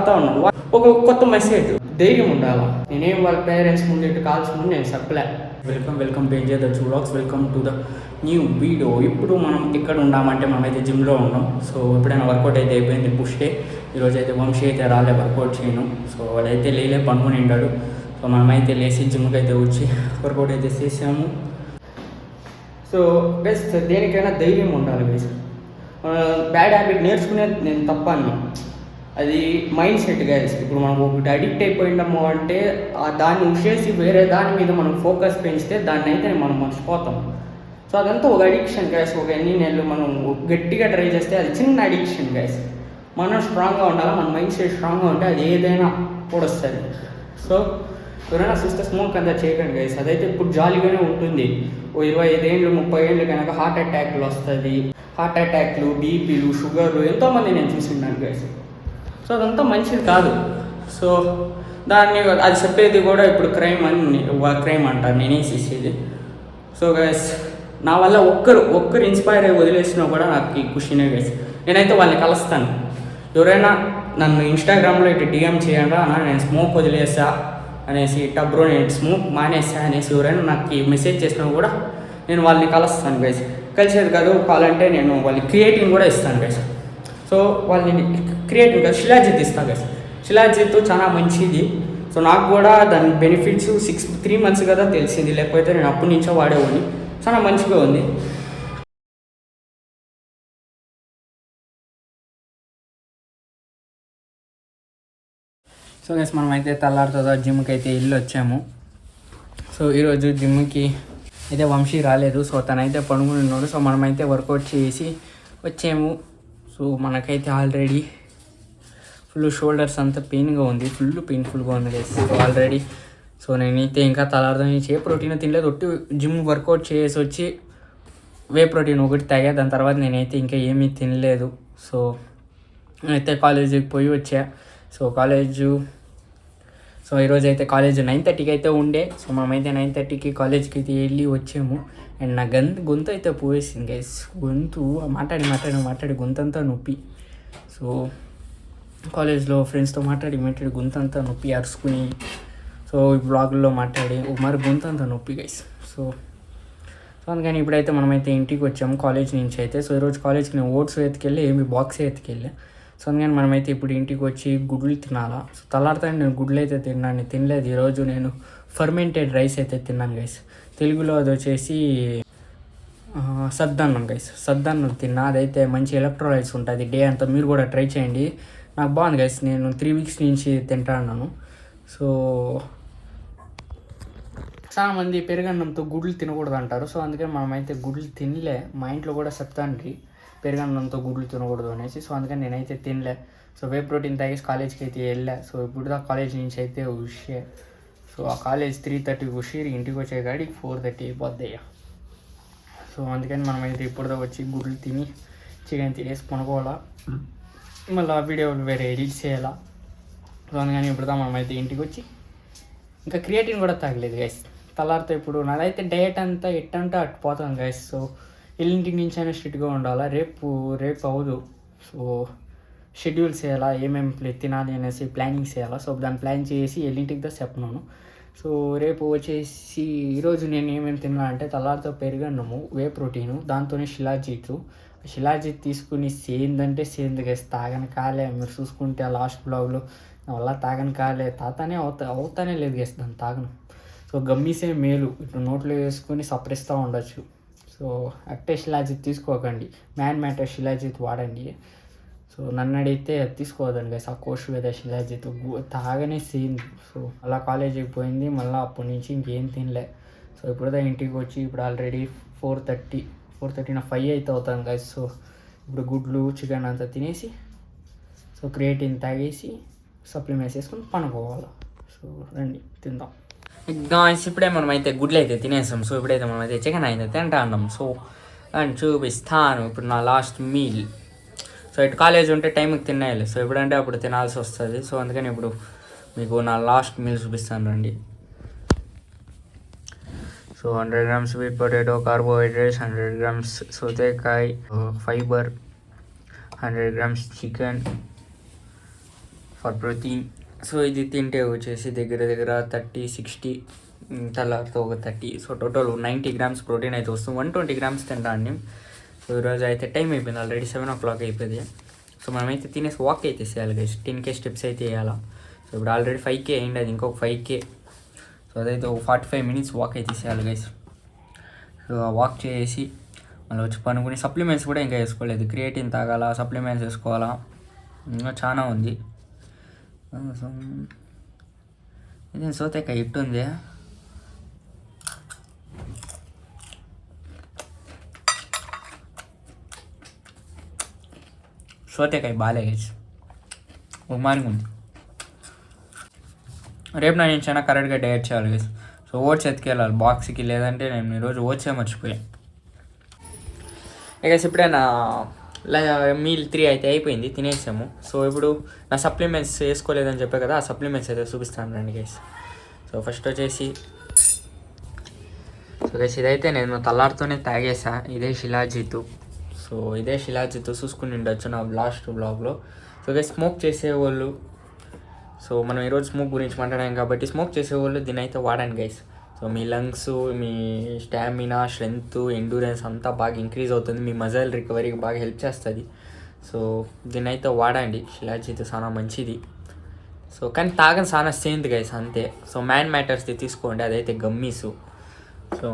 వాడుతూ ఉన్నాను. ఒక కొత్త మెసేజ్, ధైర్యం ఉండాలి. నేనేం వాళ్ళ పేరెంట్స్ ముందు ఇటు కాల్స్ ముందు నేను చెప్పలే. Welcome page the vlogs, welcome to the new video. ఇప్పుడు మనం ఎక్కడ ఉన్నామంటే మనమైతే జిమ్లో ఉన్నాం. సో ఎప్పుడైనా వర్కౌట్ అయితే అయిపోయింది, పుష్ డే. ఈరోజు అయితే వంశీ అయితే రాలే వర్కౌట్ చేయను. సో వాడైతే లేలే పనుకొని ఉన్నాడు. సో మనమైతే లేచి జిమ్కి అయితే వచ్చి వర్కౌట్ అయితే చేసాము. సో బెస్ట్ దేనికైనా ధైర్యం ఉండాలి గైస్. బ్యాడ్ హ్యాబిట్ నేర్చుకునేది నేను తప్పను, అది మైండ్ సెట్ గైస్. ఇప్పుడు మనం ఒకటి అడిక్ట్ అయిపోయినాము అంటే దాన్ని ఉషేసి వేరే దాని మీద మనం ఫోకస్ పెంచితే దాన్ని అయితే మనం మర్చిపోతాం. సో అదంతా ఒక అడిక్షన్ గైస్. ఒక ఎన్ని నెలలు మనం గట్టిగా ట్రై చేస్తే అది చిన్న అడిక్షన్ గైస్. మనం స్ట్రాంగ్గా ఉండాలి, మన మైండ్ సెట్ స్ట్రాంగ్గా ఉంటే అది ఏదైనా కూడా వస్తుంది. సో ఎవరైనా చూస్తే స్మోక్ అంతా చేయకండి గైస్. అదైతే ఇప్పుడు జాలీగానే ఉంటుంది. ఓ 25 ఏళ్ళు 30 ఏళ్ళు కనుక హార్ట్ అటాక్లు వస్తుంది. హార్ట్ అటాక్లు, బీపీలు, షుగర్లు ఎంతోమంది నేను చూసిన్నాను గైస్. సో అదంతా మంచిది కాదు. సో దాన్ని అది చెప్పేది కూడా ఇప్పుడు క్రైమ్ అంటారు, నేనేం చేసేది. సో గైస్ నా వల్ల ఒక్కరు ఇన్స్పైర్ అయ్యి వదిలేసినా కూడా నాకు ఈ ఖుషీనే గైస్. నేనైతే వాళ్ళని కలుస్తాను. ఎవరైనా నన్ను ఇన్స్టాగ్రామ్లో ఇటు డిఎం చేయండి అన్న, నేను స్మోక్ వదిలేసా అనేసి, టబ్రో నేను స్మోక్ మానేసా అనేసి ఎవరైనా నాకు మెసేజ్ చేసినా కూడా నేను వాళ్ళని కలుస్తాను గైస్. కలిసేది కాదు, కావాలంటే నేను వాళ్ళకి క్రియేటింగ్ కూడా ఇస్తాను గైస్. సో వాళ్ళని క్రియేటింగ్ కాదు, శిలాజిత్ ఇస్తాను గైస్. శిలాజిత్ చాలా మంచిది. సో నాకు కూడా దాని బెనిఫిట్స్ 3 months కదా తెలిసింది, లేకపోతే నేను అప్పటి నుంచో వాడేవాడిని. చాలా మంచిగా ఉంది. సో గైస్ మనం అయితే తెల్లారుతుందా జిమ్కి అయితే వెళ్ళి వచ్చాము. సో ఈరోజు జిమ్కి అయితే వంశీ రాలేదు. సో తనైతే పడుకుని ఉన్నాడు. సో మనమైతే వర్కౌట్ చేసి వచ్చాము. సో మనకైతే ఆల్రెడీ ఫుల్ షోల్డర్స్ అంతా పెయిన్గా ఉంది, ఫుల్ పెయిన్ఫుల్గా ఉంది గైస్ ఆల్రెడీ. సో నేనైతే ఇంకా తెల్లారుతో నుంచి ఏ ప్రోటీన్ తినలేదు. ఒట్టి జిమ్ వర్కౌట్ చేసి వచ్చి వే ప్రోటీన్ ఒకటి తాగా, దాని తర్వాత నేనైతే ఇంకా ఏమీ తినలేదు. సో నేనైతే కాలేజీకి పోయి వచ్చా. సో ఈరోజు అయితే కాలేజ్ 9:30కి అయితే ఉండే. సో మనమైతే 9:30కి కాలేజ్కి అయితే వెళ్ళి వచ్చాము. అండ్ నా గొంతు అయితే పోయేసింది గైస్. మాట్లాడి గొంతంతా నొప్పి. సో కాలేజ్లో ఫ్రెండ్స్తో మాట్లాడి గొంతంతా నొప్పి, అరుచుకుని, సో ఈ బ్లాగ్లో మాట్లాడి మరి గొంతంతా నొప్పి గైస్. సో అందుకని ఇప్పుడైతే మనమైతే ఇంటికి వచ్చాము కాలేజ్ నుంచి అయితే. సో ఈరోజు కాలేజ్కి నేను ఓట్స్ ఎత్తుకెళ్ళి ఏమి బాక్స్ ఎత్తుకెళ్ళా. సో అందుకని మనమైతే ఇప్పుడు ఇంటికి వచ్చి గుడ్లు తినాలా. సో తెల్లారితో నేను గుడ్లు అయితే తినలేదు. ఈరోజు నేను ఫర్మెంటెడ్ రైస్ అయితే తిన్నాను గైస్. తెలుగులో అది వచ్చేసి సద్దన్నం గైస్. సద్దన్నం తిన్నా. అదైతే మంచి ఎలక్ట్రోలైట్స్ ఉంటుంది డే అంతా. మీరు కూడా ట్రై చేయండి, నాకు బాగుంది గైస్. నేను 3 weeks నుంచి తింటాను. సో చాలామంది పెరుగన్నంతో గుడ్లు తినకూడదు అంటారు. సో అందుకని మనమైతే గుడ్లు తినలే. మా ఇంట్లో కూడా చెప్తాను పెరుగన్నంతో గుడ్లు తినకూడదు అనేసి. సో అందుకని నేనైతే తినలే. సో వే ప్రోటీన్ తాగేసి కాలేజ్కి అయితే వెళ్ళా. సో ఇప్పుడు దా కాలేజ్ నుంచి అయితే ఉషే. సో ఆ కాలేజ్ 3:30కి ఉషి, ఇంటికి వచ్చే కాడికి 4:30 అయిపోద్దయ్యా. సో అందుకని మనమైతే ఇప్పుడుదా వచ్చి గుడ్లు తిని చికెన్ తినేసి కొనుక్కోవాలా, మళ్ళీ వీడియోలు వేరే ఎడిట్ చేయాలా. సో అందుకని ఇప్పుడుదా మనమైతే ఇంటికి వచ్చి ఇంకా క్రియేటిన్ కూడా తాగలేదు గైస్. తెల్లారితో ఇప్పుడు నాదైతే డయట్ అంతా ఎట్టంటే అటు పోతాను గైస్. సో ఎల్లింటికి నుంచి అయినా స్ట్రిక్ట్గా ఉండాలా. రేపు అవ్వదు. సో షెడ్యూల్స్ చేయాలా, ఏమేమి తినాలి అనేసి ప్లానింగ్ చేయాలా. సో దాన్ని ప్లాన్ చేసి ఎల్లింటికి దా చెప్పినాను. సో రేపు వచ్చేసి ఈరోజు నేను ఏమేమి తిన్నా అంటే తెల్లారితో పెరుగన్నము, వే ప్రోటీను, దాంతోనే శిలాజిత్ తీసుకుని సేందంటే గైస్. తాగని కాలే, మీరు చూసుకుంటే ఆ లాస్ట్ బ్లాగ్లో నా వల్ల తాగని కాలే, అవుతానే లేదు గైస్ దాన్ని తాగను. సో గమ్మీసే మేలు, ఇటు నోట్లో వేసుకొని సపరిస్తూ ఉండొచ్చు. సో అట్టే శిలాజిత్ తీసుకోకండి, మ్యాటర్ శిలాజిత్ వాడండి. సో నన్ను అడిగితే తీసుకోవద్దండి గైస్ ఆ కోర్సు శిలాజిత్ తాగనే సేంది. సో అలా కాలేజీకి పోయింది, మళ్ళీ అప్పటి నుంచి ఇంకేం తినలే. సో ఇప్పుడుదా ఇంటికి వచ్చి ఇప్పుడు ఆల్రెడీ 4:30 నా 5 అయితే అవుతాను గైస్. సో ఇప్పుడు గుడ్లు చికెన్ అంతా తినేసి, సో క్రియేటిన్ తాగేసి సప్లిమెంట్స్ వేసుకొని పనుకోవాలి. సో రండి తిందాం గాయ్స్. ఇప్పుడే మనమైతే గుడ్లు అయితే తినేసాం. సో ఇప్పుడైతే మనమైతే చికెన్ అయితే తింటా ఉన్నాం. సో అండ్ చూపిస్తాను ఇప్పుడు నా లాస్ట్ మీల్. సో ఇటు కాలేజ్ ఉంటే టైంకి తినేయాలి. సో ఎప్పుడంటే అప్పుడు తినాల్సి వస్తుంది. సో అందుకని ఇప్పుడు మీకు నా లాస్ట్ మీల్ చూపిస్తాను రండి. So 100 grams sweet potato, carbohydrates, 100 grams సోతేకాయ, fiber, 100 grams chicken, for protein. So ఇది తింటే వచ్చేసి దగ్గర దగ్గర 30-60, తెల్లారితో ఒక 30, సో టోటల్ 90 గ్రామ్స్ ప్రోటీన్ అయితే వస్తుంది. 120 గ్రామ్స్ తింటాను. సో ఈరోజు అయితే టైం అయిపోయింది, ఆల్రెడీ 7 o'clock అయిపోయింది. సో మనమైతే తినేసి వాక్ అయితే చేయాలి గైస్, 10K స్టెప్స్ అయితే వేయాలా. సో ఇప్పుడు ఆల్రెడీ 5K అయింది, అది ఇంకొక 5K. సో అదైతే ఒక 45 minutes వాక్ అయితే చేయాలి గైస్. సో వాక్ చేసి మళ్ళీ వచ్చి పనుకుని సప్లిమెంట్స్ కూడా ఇంకా వేసుకోలేదు. క్రియేటిన్ తాగాల, సప్లిమెంట్స్ వేసుకోవాలా, ఇంకా చాలా ఉంది. సో ఇదేం సోతేకాయ ఇట్టు ఉంది. సోతేకాయ బాలే గైస్, ఒక మార్నింగ్ ఉంది. రేపు నేను చాలా కరెక్ట్గా డైట్ చేయాలి గైస్. సో ఓట్స్ ఎత్తుకెళ్ళాలి బాక్స్కి, లేదంటే నేను ఈరోజు ఓట్సే మర్చిపోయాను. గైస్ ఇప్పుడే నా మీల్ 3 అయితే అయిపోయింది, తినేసాము. సో ఇప్పుడు నా సప్లిమెంట్స్ వేసుకోలేదని చెప్పే కదా, ఆ సప్లిమెంట్స్ అయితే చూపిస్తాను రండి గైస్. సో ఫస్ట్ వచ్చేసి, సో గైస్ ఇదైతే నేను తల్లారితోనే తాగేసా. ఇదే షిలాజిత్. సో ఇదే షిలాజిత్ చూసుకుని ఉండొచ్చు నా లాస్ట్ బ్లాగ్లో. సో గైస్ స్మోక్ చేసేవాళ్ళు, సో మనం ఈరోజు స్మోక్ గురించి మాట్లాడాం కాబట్టి స్మోక్ చేసేవాళ్ళు దీన్ని అయితే వాడండి గైస్. సో మీ లంగ్స్, మీ స్టామినా, స్ట్రెంగ్త్, ఎండ్యూరెన్స్ అంతా బాగా ఇంక్రీజ్ అవుతుంది. మీ మజిల్ రికవరీకి బాగా హెల్ప్ చేస్తుంది. సో దీన్ని అయితే వాడండి, షిలాజిత్ చాలా మంచిది. సో కానీ తాగని చాలా సేంది గైస్ అంతే. సో మ్యాటర్స్ది తీసుకోండి, అదైతే గమ్మీసు. సో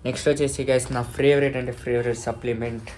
నెక్స్ట్ వచ్చేసి గైస్ నా ఫేవరెట్ సప్లిమెంట్,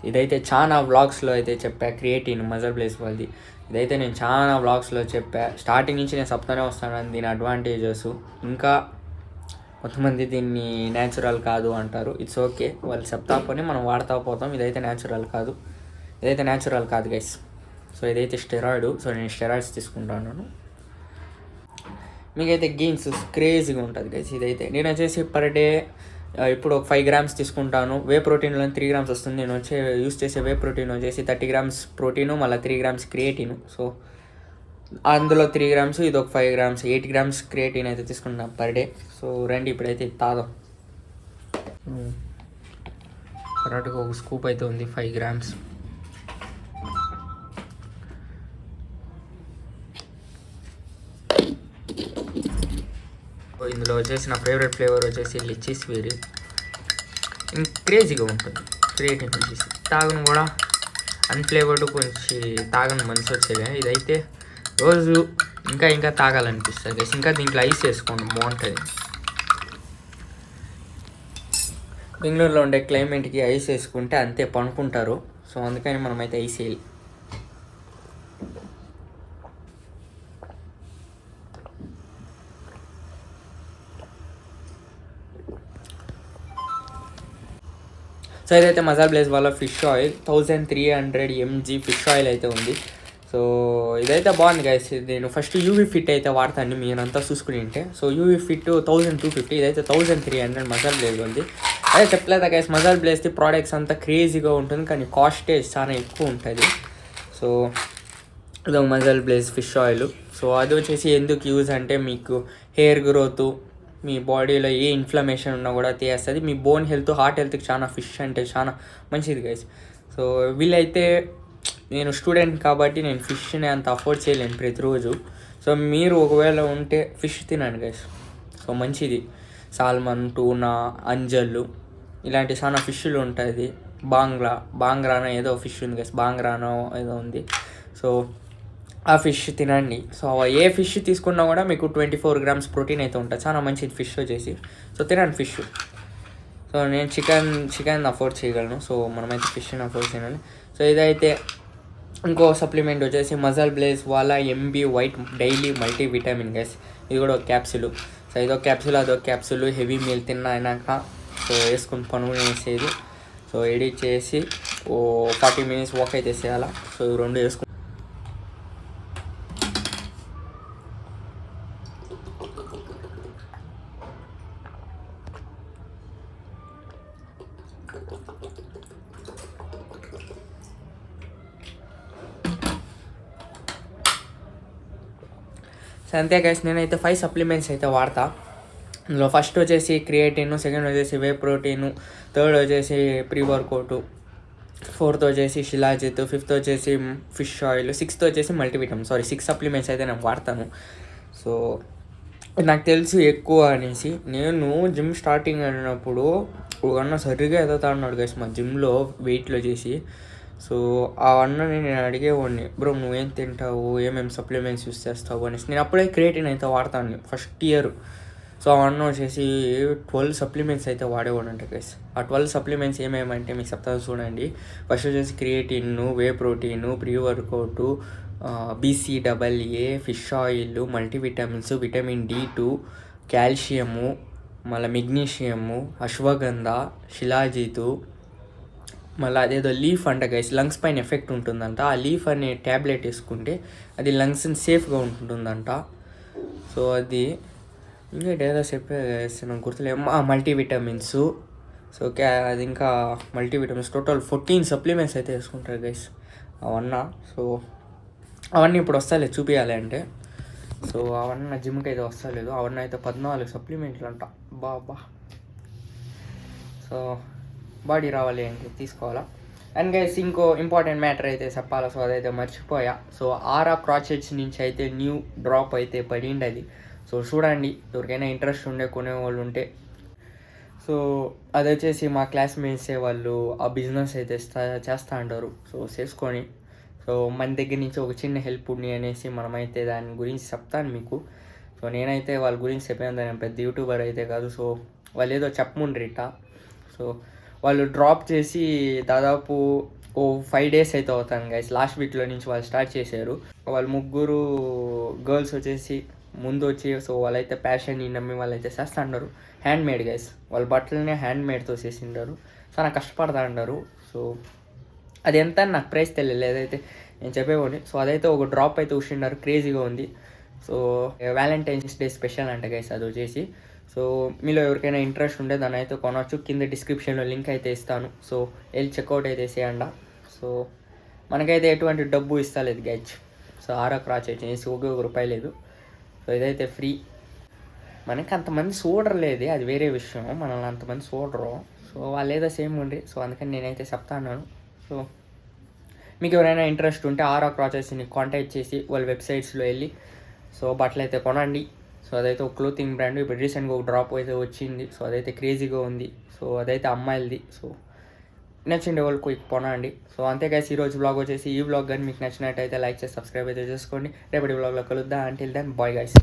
ఇదైతే చాలా వ్లాగ్స్లో అయితే చెప్పా, క్రియేటిన్ మజల్ ప్లేస్ వాళ్ళది. ఇదైతే నేను చాలా వ్లాగ్స్లో చెప్పా, స్టార్టింగ్ నుంచి నేను చెప్తానే వస్తాను దీని అడ్వాంటేజెస్. ఇంకా కొంతమంది దీన్ని న్యాచురల్ కాదు అంటారు, ఇట్స్ ఓకే, వాళ్ళు చెప్తా పోనీ మనం వాడుతూ పోతాం. ఇదైతే న్యాచురల్ కాదు గైస్. సో ఇదైతే స్టెరాయిడ్. సో నేను స్టెరాయిడ్స్ తీసుకుంటాను. మీకైతే గెయిన్స్ క్రేజీగా ఉంటుంది గైస్. ఇదైతే నేను వచ్చేసి పర్ డే ఇప్పుడు ఒక 5 grams తీసుకుంటాను. వే ప్రోటీన్లో 3 grams వస్తుంది. నేను యూస్ చేసే వే ప్రోటీన్ వచ్చేసి 30 grams ప్రోటీను, మళ్ళీ 3 grams క్రియేటిన్. సో అందులో 3 grams, ఇది ఒక 5 grams, 8 grams క్రియేటిన్ అయితే తీసుకుంటాను పర్ డే. సో రండి ఇప్పుడైతే తాదాం. కరెక్ట్గా ఒక స్కూప్ అయితే ఉంది, 5 grams. ఇందులో వచ్చేసి నా ఫేవరెట్ ఫ్లేవర్ వచ్చేసి లిచ్చీ స్వీట్, క్రేజీగా ఉంటుంది. క్రియేటిన్ వచ్చేసి తాగను కూడా అన్ఫ్లేవర్డ్, కొంచెం తాగని మనసు వచ్చేది. ఇదైతే రోజు ఇంకా తాగాలనిపిస్తుంది గైస్. ఇంకా దీంట్లో ఐస్ వేసుకోండి, బాగుంటుంది. బెంగళూరులో ఉండే క్లైమేట్కి ఐస్ వేసుకుంటే అంతే పనుకుంటారు. సో అందుకని మనమైతే ఐస్ వేయాలి. సో ఇదైతే మజాల్ బ్లేస్ వాళ్ళ fish oil 1300 mg fish oil అయితే ఉంది. సో ఇదైతే బాగుంది గైస్. నేను ఫస్ట్ యూవీ ఫిట్ అయితే వాడతాను, మీరంతా చూసుకుని ఉంటే. సో యూవీ ఫిట్ 1250, ఇదైతే 1300 మజాల్ బ్లేజ్ ఉంది. అదే చెప్పలేదా గైస్, మజాల్ బ్లేస్ది ప్రోడక్ట్స్ అంతా క్రేజీగా ఉంటుంది, కానీ కాస్టేజ్ చాలా ఎక్కువ ఉంటుంది. సో ఇదో మజాల్ బ్లేజ్ ఫిష్ ఆయిల్. సో అది వచ్చేసి ఎందుకు యూజ్ అంటే, మీకు హెయిర్ గ్రోత్, మీ బాడీలో ఏ ఇన్ఫ్లమేషన్ ఉన్నా కూడా తీస్తుంది. మీ బోన్ హెల్త్, హార్ట్ హెల్త్కి చాలా ఫిష్ అంటే చాలా మంచిది గైస్. సో వీళ్ళైతే, నేను స్టూడెంట్ కాబట్టి నేను ఫిష్ని అంత అఫోర్డ్ చేయలేను ప్రతిరోజు. సో మీరు ఒకవేళ ఉంటే ఫిష్ తినండి గైస్. సో మంచిది. సాల్మన్, టూనా, అంజల్లు ఇలాంటి చాలా ఫిష్లు ఉంటుంది. బాంగ్రానో ఏదో ఫిష్ ఉంది గైస్, బాంగ్రానో ఏదో ఉంది. సో ఆ ఫిష్ తినండి. సో ఏ ఫిష్ తీసుకున్నా కూడా మీకు 24 grams ప్రోటీన్ అయితే ఉంటుంది, చాలా మంచిది ఫిష్ వచ్చేసి. సో తినండి ఫిష్. సో నేను చికెన్ అఫోర్డ్ చేయగలను, సో మనమైతే ఫిష్ని అఫోర్డ్ చేయాలి. సో ఇదైతే ఇంకో సప్లిమెంట్ వచ్చేసి మజాల్ బ్లేస్ వాళ్ళ MB white daily multi vitamin guys. ఇది కూడా ఒక క్యాప్సూల్. సో ఇదొక క్యాప్సూల్, అదొక క్యాప్సూల్. హెవీ మీల్ తిన్నాక సో వేసుకుని పనులు వేసేది. సో ఎడిట్ చేసి 40 minutes వాక్ అయితే చేయాలా. సో ఇవి రెండు వేసుకుంటాం. సో అంతే గైస్, నేనైతే 5 సప్లిమెంట్స్ అయితే వాడతా. అందులో ఫస్ట్ వచ్చేసి క్రియేటిన్, సెకండ్ వచ్చేసి వే ప్రోటీను, థర్డ్ వచ్చేసి ప్రీ వర్కౌట్, 4th వచ్చేసి శిలాజిత్, 5th వచ్చేసి ఫిష్ ఆయిల్, 6th వచ్చేసి మల్టీవిటమిన్. 6 సప్లిమెంట్స్ అయితే నేను వాడతాను. సో నాకు తెలుసు ఎక్కువ అనేసి. నేను జిమ్ స్టార్టింగ్ అయినప్పుడు ఒక అన్న సరిగ్గా ఎదుగుతా అన్నాడు గైస్ మా జిమ్లో వెయిట్లో చేసి. సో ఆ అన్నని నేను అడిగేవాడిని, బ్రో నువ్వేం తింటావు, ఏమేమి సప్లిమెంట్స్ యూస్ చేస్తావు అనేసి. నేను అప్పుడే క్రియేటిన్ అయితే వాడతాను ఫస్ట్ ఇయర్. సో ఆ అన్న వచ్చేసి 12 సప్లిమెంట్స్ అయితే వాడేవాడు అంట గైస్. ఆ 12 సప్లిమెంట్స్ ఏమేమంటే మీకు చెప్తాను చూడండి. ఫస్ట్ వచ్చేసి creatine, whey protein, pre workout, BCAA, fish oil, multivitamins, vitamin D2, calcium, మళ్ళీ మెగ్నీషియము, అశ్వగంధ, శిలాజీతు, మళ్ళీ అదేదో లీఫ్ అంట గైస్, లంగ్స్ పైన ఎఫెక్ట్ ఉంటుందంట. ఆ లీఫ్ అనే ట్యాబ్లెట్ వేసుకుంటే అది లంగ్స్ని సేఫ్గా ఉంటుందంట. సో అది ఇంకా ఏదో చెప్పే గైస్ నాకు గుర్తులేమో. మల్టీవిటమిన్స్. సో అది ఇంకా మల్టీవిటమిన్స్ టోటల్ 14 సప్లిమెంట్స్ అయితే వేసుకుంటారు గైస్ అవన్నా. సో అవన్నీ ఇప్పుడు వస్తాలేదు చూపించాలి అంటే. సో అవన్నీ జిమ్కి అయితే వస్తలేదు. అవన్నీ అయితే 14 సప్లిమెంట్లు అంట. బాబా. సో బాడీ రావాలి అంటే తీసుకోవాలా. అండ్ గైస్ ఇంకో ఇంపార్టెంట్ మ్యాటర్ అయితే చెప్పాలా. సో అదైతే మర్చిపోయా. సో ఆరా క్రాచెట్స్ నుంచి అయితే న్యూ డ్రాప్ అయితే పడింది అది. సో చూడండి, ఎవరికైనా ఇంట్రెస్ట్ ఉండే కొనేవాళ్ళు ఉంటే. సో అది వచ్చేసి మా క్లాస్మేట్సే వాళ్ళు ఆ బిజినెస్ అయితే చేస్తూ ఉంటారు. సో చేసుకొని సో మన దగ్గర నుంచి ఒక చిన్న హెల్ప్ ఉంది అనేసి మనమైతే దాని గురించి చెప్తాను మీకు. సో నేనైతే వాళ్ళ గురించి చెప్పాను, నేను పెద్ద యూట్యూబర్ అయితే కాదు. సో వాళ్ళు ఏదో చెప్పముండ్రిట. సో వాళ్ళు డ్రాప్ చేసి దాదాపు 5 days అయితే అవుతాను గైస్. లాస్ట్ వీక్లో నుంచి వాళ్ళు స్టార్ట్ చేశారు. వాళ్ళు 3 గర్ల్స్ వచ్చేసి ముందు వచ్చి సో వాళ్ళైతే ప్యాషన్ని నమ్మి వాళ్ళైతే చేస్తూ ఉన్నారు. హ్యాండ్ మేడ్ గైస్, వాళ్ళ బట్టలనే హ్యాండ్ మేడ్తో చేసిండారు. చాలా కష్టపడతా ఉన్నారు. సో అది ఎంత అని నాకు ప్రైస్ తెలియలేదు, ఏదైతే నేను చెప్పేవాడిని. సో అదైతే ఒక డ్రాప్ అయితే ఉషిండారు, క్రేజీగా ఉంది. సో వ్యాలంటైన్స్ డే స్పెషల్ అంట గైస్ అది వచ్చేసి. సో మీలో ఎవరికైనా ఇంట్రెస్ట్ ఉంటే దాన్ని అయితే కొనవచ్చు. కింద డిస్క్రిప్షన్లో లింక్ అయితే ఇస్తాను. సో వెళ్ళి చెక్అవుట్ అయితే చేయండి. సో మనకైతే ఎటువంటి డబ్బు ఇస్తలేదు గైజ్. సో ఆరా క్రాచ్ వచ్చేసి ఒక రూపాయి లేదు. సో ఇదైతే ఫ్రీ. మనకి అంతమంది చూడలేదు, అది వేరే విషయం. మనల్ని అంతమంది చూడరు. సో వాళ్ళు ఏదో సేమ్ ఉండి. సో అందుకని నేనైతే చెప్తాను. సో మీకు ఎవరైనా ఇంట్రెస్ట్ ఉంటే ఆరా క్రాచెస్ని కాంటాక్ట్ చేసి వాళ్ళ వెబ్సైట్స్లో వెళ్ళి సో బట్టలు అయితే కొనండి. సో అదైతే ఒక క్లోతింగ్ బ్రాండ్. ఇప్పుడు రీసెంట్గా ఒక డ్రాప్ అయితే వచ్చింది. సో అదైతే క్రేజీగా ఉంది. సో అదైతే అమ్మాయిలది. సో నచ్చిండే వాళ్ళకి కొనండి. సో అంతే గైస్, ఈరోజు బ్లాగ్ వచ్చేసి ఈ బ్లాగ్ కానీ మీకు నచ్చినట్టయితే లైక్ చేసి సబ్స్క్రైబ్ అయితే చేసుకోండి. రేపటి బ్లాగ్లో కలుద్దాం. Until then bye guys.